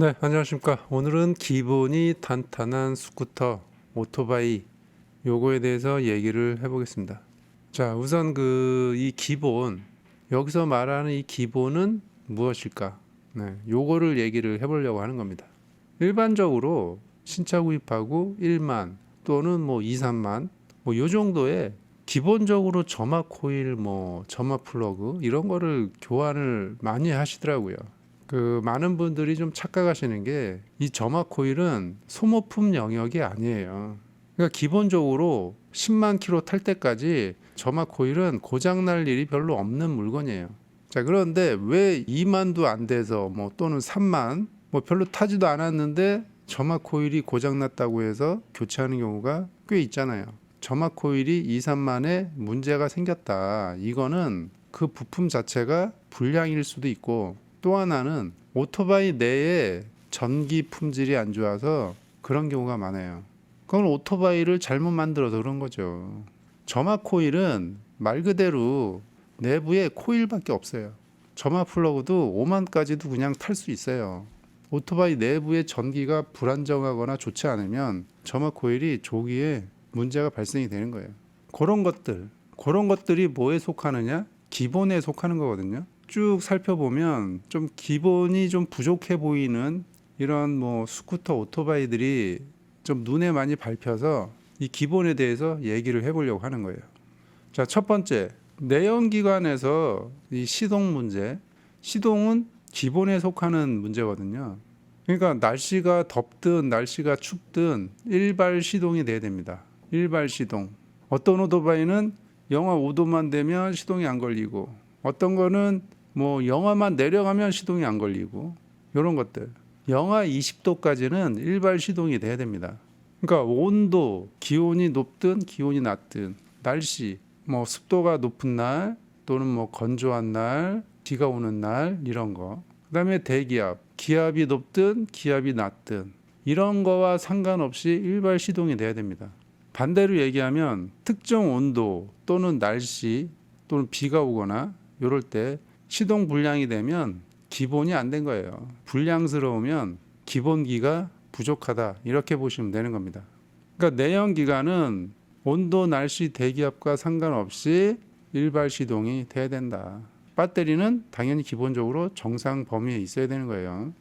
네, 안녕하십니까. 오늘은 기본이 탄탄한 스쿠터, 오토바이 요거에 대해서 얘기를 해보겠습니다. 자, 우선 이 기본, 여기서 말하는 이 기본은 무엇일까? 네, 요거를 얘기를 해보려고 하는 겁니다. 일반적으로 신차 구입하고 1만 또는 뭐 2, 3만 뭐 요 정도의 기본적으로 점화 코일, 뭐 점화 플러그 이런 거를 교환을 많이 하시더라고요. 많은 분들이 좀 착각하시는 게 이 점화 코일은 소모품 영역이 아니에요. 그러니까 기본적으로 10만 킬로 탈 때까지 점화 코일은 고장 날 일이 별로 없는 물건이에요. 자, 그런데 왜 2만도 안 돼서 뭐 또는 3만 뭐 별로 타지도 않았는데 점화 코일이 고장 났다고 해서 교체하는 경우가 꽤 있잖아요. 점화 코일이 2, 3만에 문제가 생겼다. 이거는 그 부품 자체가 불량일 수도 있고, 또 하나는 오토바이 내에 전기 품질이 안 좋아서 그런 경우가 많아요. 그건 오토바이를 잘못 만들어서 그런 거죠. 점화 코일은 말 그대로 내부에 코일밖에 없어요. 점화 플러그도 5만까지도 그냥 탈 수 있어요. 오토바이 내부의 전기가 불안정하거나 좋지 않으면 점화 코일이 조기에 문제가 발생이 되는 거예요. 그런 것들이 뭐에 속하느냐? 기본에 속하는 거거든요. 쭉 살펴보면 좀 기본이 좀 부족해 보이는 이런 뭐 스쿠터 오토바이들이 좀 눈에 많이 밟혀서 이 기본에 대해서 얘기를 해보려고 하는 거예요. 자, 첫 번째, 내연기관에서 이 시동 문제. 시동은 기본에 속하는 문제거든요. 그러니까 날씨가 덥든 날씨가 춥든 일발 시동이 돼야 됩니다. 일발 시동. 어떤 오토바이는 영하 5도만 되면 시동이 안 걸리고, 어떤 거는 뭐 영하만 내려가면 시동이 안 걸리고, 이런 것들. 영하 20도까지는 일발 시동이 돼야 됩니다. 그러니까 온도, 기온이 높든 기온이 낮든, 날씨, 뭐 습도가 높은 날 또는 뭐 건조한 날, 비가 오는 날, 이런 거. 그다음에 대기압, 기압이 높든 기압이 낮든 이런 거와 상관없이 일발 시동이 돼야 됩니다. 반대로 얘기하면 특정 온도 또는 날씨 또는 비가 오거나 이럴 때 시동 불량이 되면 기본이 안 된 거예요. 불량스러우면 기본기가 부족하다, 이렇게 보시면 되는 겁니다. 그러니까 내연기관은 온도, 날씨, 대기압과 상관없이 일발 시동이 돼야 된다. 배터리는 당연히 기본적으로 정상 범위에 있어야 되는 거예요.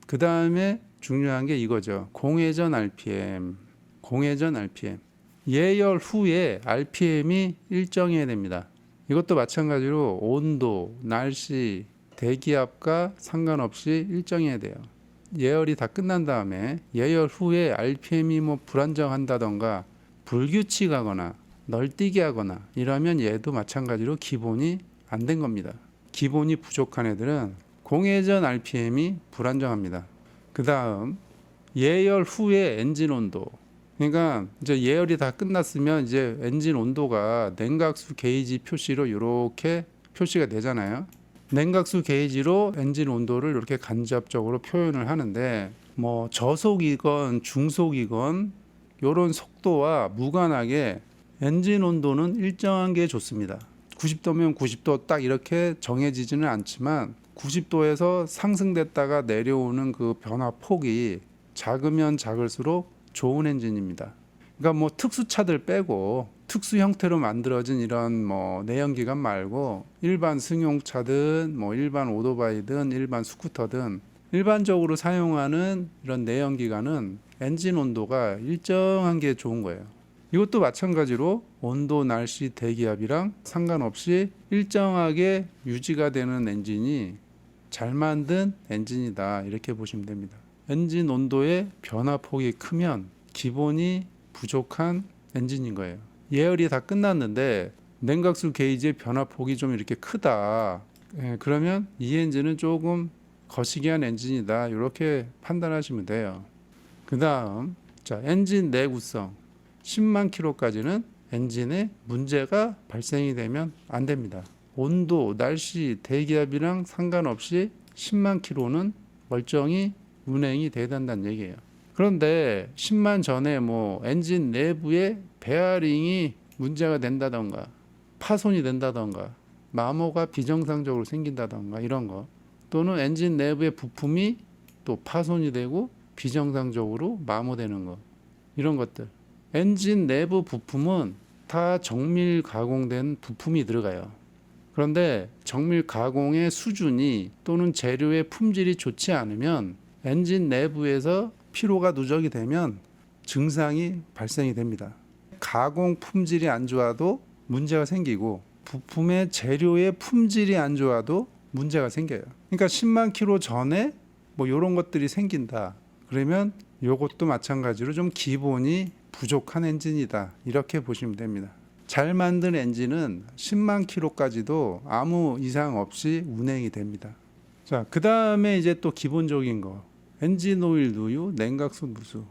그 다음에 중요한 게 이거죠. 공회전 RPM. 공회전 RPM. 예열 후에 RPM이 일정해야 됩니다. 이것도 마찬가지로 온도, 날씨, 대기압과 상관없이 일정해야 돼요. 예열이 다 끝난 다음에 예열 후에 RPM이 뭐 불안정한다던가 불규칙하거나 널뛰게 하거나 이러면 얘도 마찬가지로 기본이 안 된 겁니다. 기본이 부족한 애들은 공회전 RPM이 불안정합니다. 그 다음 예열 후에 엔진 온도. 그러니까 이제 예열이 다 끝났으면 이제 엔진 온도가 냉각수 게이지 표시로 이렇게 표시가 되잖아요. 냉각수 게이지로 엔진 온도를 이렇게 간접적으로 표현을 하는데, 뭐 저속이건 중속이건 이런 속도와 무관하게 엔진 온도는 일정한 게 좋습니다. 90도면 90도 딱 이렇게 정해지지는 않지만 90도에서 상승됐다가 내려오는 그 변화 폭이 작으면 작을수록 좋은 엔진입니다. 그러니까 뭐 특수차들 빼고 특수 형태로 만들어진 이런 뭐 내연기관 말고 일반 승용차든 뭐 일반 오토바이든 일반 스쿠터든 일반적으로 사용하는 이런 내연기관은 엔진 온도가 일정한 게 좋은 거예요. 이것도 마찬가지로 온도, 날씨, 대기압이랑 상관없이 일정하게 유지가 되는 엔진이 잘 만든 엔진이다, 이렇게 보시면 됩니다. 엔진 온도의 변화폭이 크면 기본이 부족한 엔진인 거예요. 예열이 다 끝났는데 냉각수 게이지의 변화폭이 좀 이렇게 크다. 그러면 이 엔진은 조금 거시기한 엔진이다, 이렇게 판단하시면 돼요. 그 다음 엔진 내구성. 10만 킬로까지는 엔진에 문제가 발생이 되면 안 됩니다. 온도, 날씨, 대기압이랑 상관없이 10만 킬로는 멀쩡히 운행이 돼야 된다는 얘기예요. 그런데 10만 전에 뭐 엔진 내부에 베어링이 문제가 된다던가 파손이 된다던가 마모가 비정상적으로 생긴다던가 이런 거, 또는 엔진 내부의 부품이 또 파손이 되고 비정상적으로 마모되는 것, 이런 것들. 엔진 내부 부품은 다 정밀 가공된 부품이 들어가요. 그런데 정밀 가공의 수준이 또는 재료의 품질이 좋지 않으면 엔진 내부에서 피로가 누적이 되면 증상이 발생이 됩니다. 가공 품질이 안 좋아도 문제가 생기고 부품의 재료의 품질이 안 좋아도 문제가 생겨요. 그러니까 10만 킬로 전에 뭐 이런 것들이 생긴다. 그러면 이것도 마찬가지로 좀 기본이 부족한 엔진이다. 이렇게 보시면 됩니다. 잘 만든 엔진은 10만 킬로까지도 아무 이상 없이 운행이 됩니다. 자, 그 다음에 이제 또 기본적인 거. 엔진 오일 누유, 냉각수 누수.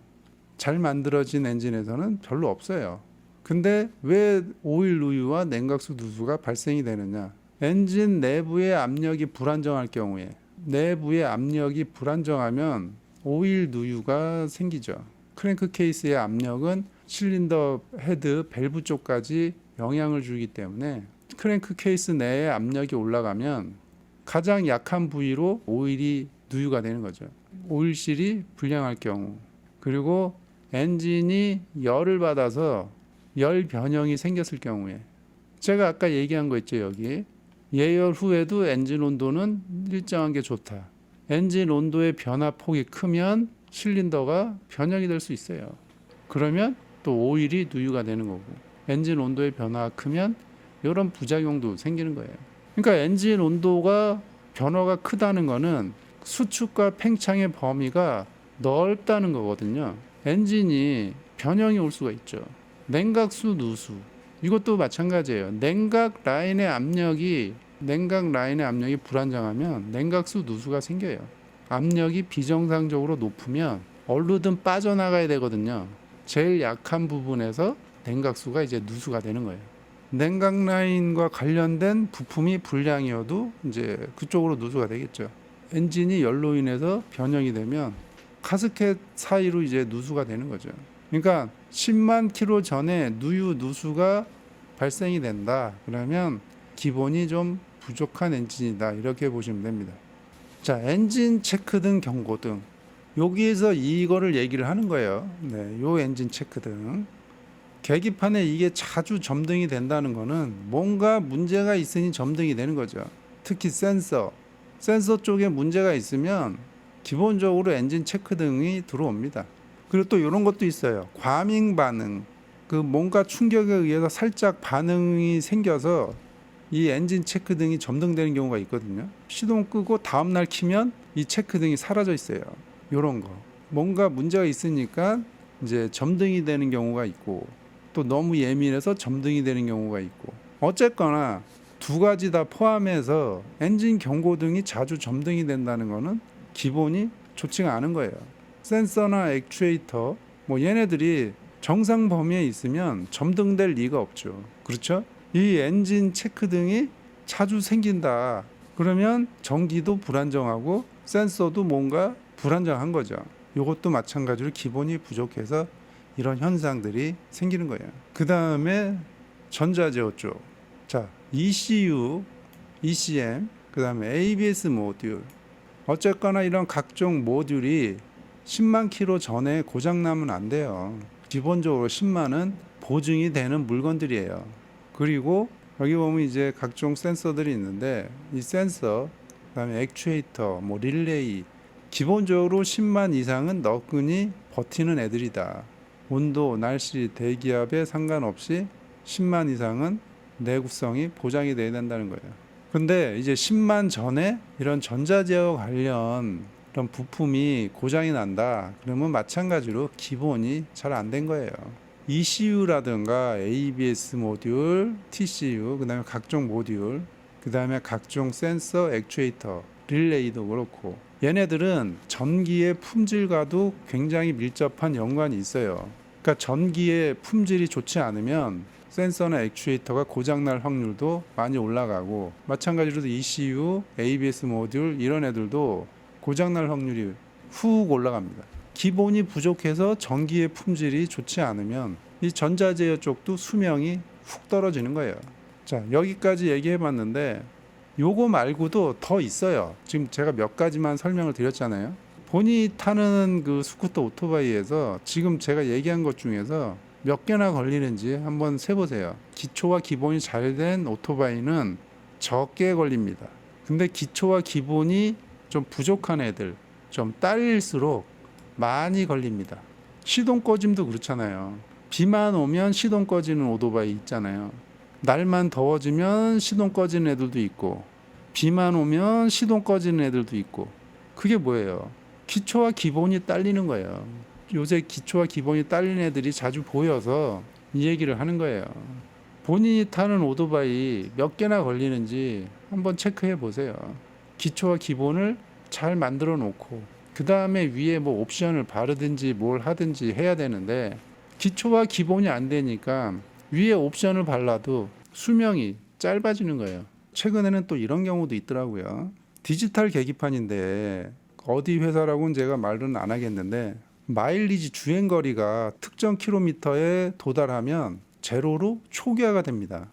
잘 만들어진 엔진에서는 별로 없어요. 근데 왜 오일 누유와 냉각수 누수가 발생이 되느냐? 엔진 내부의 압력이 불안정할 경우에, 내부의 압력이 불안정하면 오일 누유가 생기죠. 크랭크 케이스의 압력은 실린더 헤드 밸브 쪽까지 영향을 주기 때문에 크랭크 케이스 내에 압력이 올라가면 가장 약한 부위로 오일이 누유가 되는 거죠. 오일실이 불량할 경우, 그리고 엔진이 열을 받아서 열 변형이 생겼을 경우에, 제가 아까 얘기한 거 있죠. 여기 예열 후에도 엔진 온도는 일정한 게 좋다. 엔진 온도의 변화폭이 크면 실린더가 변형이 될 수 있어요. 그러면 또 오일이 누유가 되는 거고, 엔진 온도의 변화가 크면 이런 부작용도 생기는 거예요. 그러니까 엔진 온도가 변화가 크다는 거는 수축과 팽창의 범위가 넓다는 거거든요. 엔진이 변형이 올 수가 있죠. 냉각수 누수, 이것도 마찬가지예요. 냉각 라인의 압력이 불안정하면 냉각수 누수가 생겨요. 압력이 비정상적으로 높으면 얼루든 빠져나가야 되거든요. 제일 약한 부분에서 냉각수가 이제 누수가 되는 거예요. 냉각 라인과 관련된 부품이 불량이어도 이제 그쪽으로 누수가 되겠죠. 엔진이 열로 인해서 변형이 되면 가스켓 사이로 이제 누수가 되는 거죠. 그러니까 10만 킬로 전에 누수가 발생이 된다. 그러면 기본이 좀 부족한 엔진이다. 이렇게 보시면 됩니다. 자, 엔진 체크등, 경고등. 여기에서 이거를 얘기를 하는 거예요. 네, 요 엔진 체크등. 계기판에 이게 자주 점등이 된다는 거는 뭔가 문제가 있으니 점등이 되는 거죠. 특히 센서 쪽에 문제가 있으면 기본적으로 엔진 체크등이 들어옵니다. 그리고 또 이런 것도 있어요. 과밍 반응. 그 뭔가 충격에 의해서 살짝 반응이 생겨서 이 엔진 체크등이 점등되는 경우가 있거든요. 시동 끄고 다음날 키면 이 체크등이 사라져 있어요. 이런 거. 뭔가 문제가 있으니까 이제 점등이 되는 경우가 있고, 또 너무 예민해서 점등이 되는 경우가 있고, 어쨌거나 두 가지 다 포함해서 엔진 경고등이 자주 점등이 된다는 거는 기본이 좋지가 않은 거예요. 센서나 액추에이터 뭐 얘네들이 정상 범위에 있으면 점등될 리가 없죠. 그렇죠? 이 엔진 체크등이 자주 생긴다. 그러면 전기도 불안정하고 센서도 뭔가 불안정한 거죠. 이것도 마찬가지로 기본이 부족해서 이런 현상들이 생기는 거예요. 그 다음에 전자제어 쪽. 자, ECU, ECM, 그 다음에 ABS 모듈. 어쨌거나 이런 각종 모듈이 10만 킬로 전에 고장나면 안 돼요. 기본적으로 10만은 보증이 되는 물건들이에요. 그리고 여기 보면 이제 각종 센서들이 있는데, 이 센서, 그 다음에 액추에이터, 뭐 릴레이, 기본적으로 10만 이상은 너끈히 버티는 애들이다. 온도, 날씨, 대기압에 상관없이 10만 이상은 내구성이 보장이 돼야 된다는 거예요. 근데 이제 10만 전에 이런 전자제어 관련 이런 부품이 고장이 난다. 그러면 마찬가지로 기본이 잘 안 된 거예요. ECU라든가 ABS 모듈, TCU, 그 다음에 각종 모듈, 그 다음에 각종 센서, 액추에이터, 릴레이도 그렇고, 얘네들은 전기의 품질과도 굉장히 밀접한 연관이 있어요. 그러니까 전기의 품질이 좋지 않으면 센서나 액추에이터가 고장날 확률도 많이 올라가고, 마찬가지로 ECU, ABS 모듈 이런 애들도 고장날 확률이 훅 올라갑니다. 기본이 부족해서 전기의 품질이 좋지 않으면 이 전자제어 쪽도 수명이 훅 떨어지는 거예요. 자, 여기까지 얘기해 봤는데 요거 말고도 더 있어요. 지금 제가 몇 가지만 설명을 드렸잖아요. 본인이 타는 그 스쿠터 오토바이에서 지금 제가 얘기한 것 중에서 몇 개나 걸리는지 한번 세보세요. 기초와 기본이 잘 된 오토바이는 적게 걸립니다. 근데 기초와 기본이 좀 부족한 애들, 좀 딸릴수록 많이 걸립니다. 시동 꺼짐도 그렇잖아요. 비만 오면 시동 꺼지는 오토바이 있잖아요. 날만 더워지면 시동 꺼지는 애들도 있고, 비만 오면 시동 꺼지는 애들도 있고. 그게 뭐예요? 기초와 기본이 딸리는 거예요. 요새 기초와 기본이 딸리는 애들이 자주 보여서 이 얘기를 하는 거예요. 본인이 타는 오토바이 몇 개나 걸리는지 한번 체크해 보세요. 기초와 기본을 잘 만들어 놓고 그 다음에 위에 뭐 옵션을 바르든지 뭘 하든지 해야 되는데, 기초와 기본이 안 되니까 위에 옵션을 발라도 수명이 짧아지는 거예요. 최근에는 또 이런 경우도 있더라고요. 디지털 계기판인데 어디 회사라고는 제가 말은 안 하겠는데, 마일리지 주행거리가 특정 킬로미터에 도달하면 제로로 초기화가 됩니다.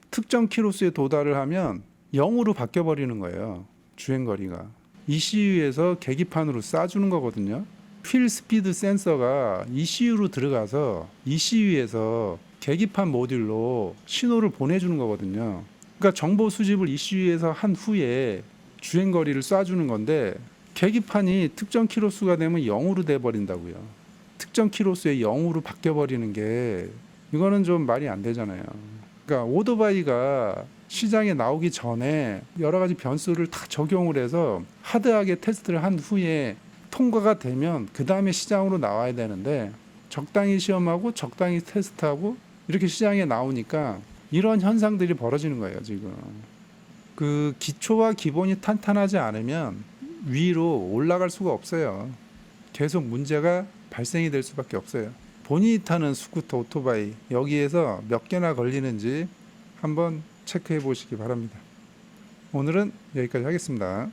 특정 킬로수에 도달을 하면 0으로 바뀌어 버리는 거예요. 주행거리가. ECU에서 계기판으로 쏴주는 거거든요. 휠 스피드 센서가 ECU로 들어가서 ECU에서 계기판 모듈로 신호를 보내주는 거거든요. 그러니까 정보 수집을 ECU에서 한 후에 주행거리를 쏴주는 건데, 계기판이 특정 킬로수가 되면 0으로 돼 버린다고요. 특정 킬로수에 0으로 바뀌어 버리는 게, 이거는 좀 말이 안 되잖아요. 그러니까 오토바이가 시장에 나오기 전에 여러 가지 변수를 다 적용을 해서 하드하게 테스트를 한 후에 통과가 되면 그 다음에 시장으로 나와야 되는데, 적당히 시험하고 적당히 테스트하고 이렇게 시장에 나오니까 이런 현상들이 벌어지는 거예요. 지금 그 기초와 기본이 탄탄하지 않으면 위로 올라갈 수가 없어요. 계속 문제가 발생이 될 수밖에 없어요. 본인이 타는 스쿠터 오토바이 여기에서 몇 개나 걸리는지 한번 체크해 보시기 바랍니다. 오늘은 여기까지 하겠습니다.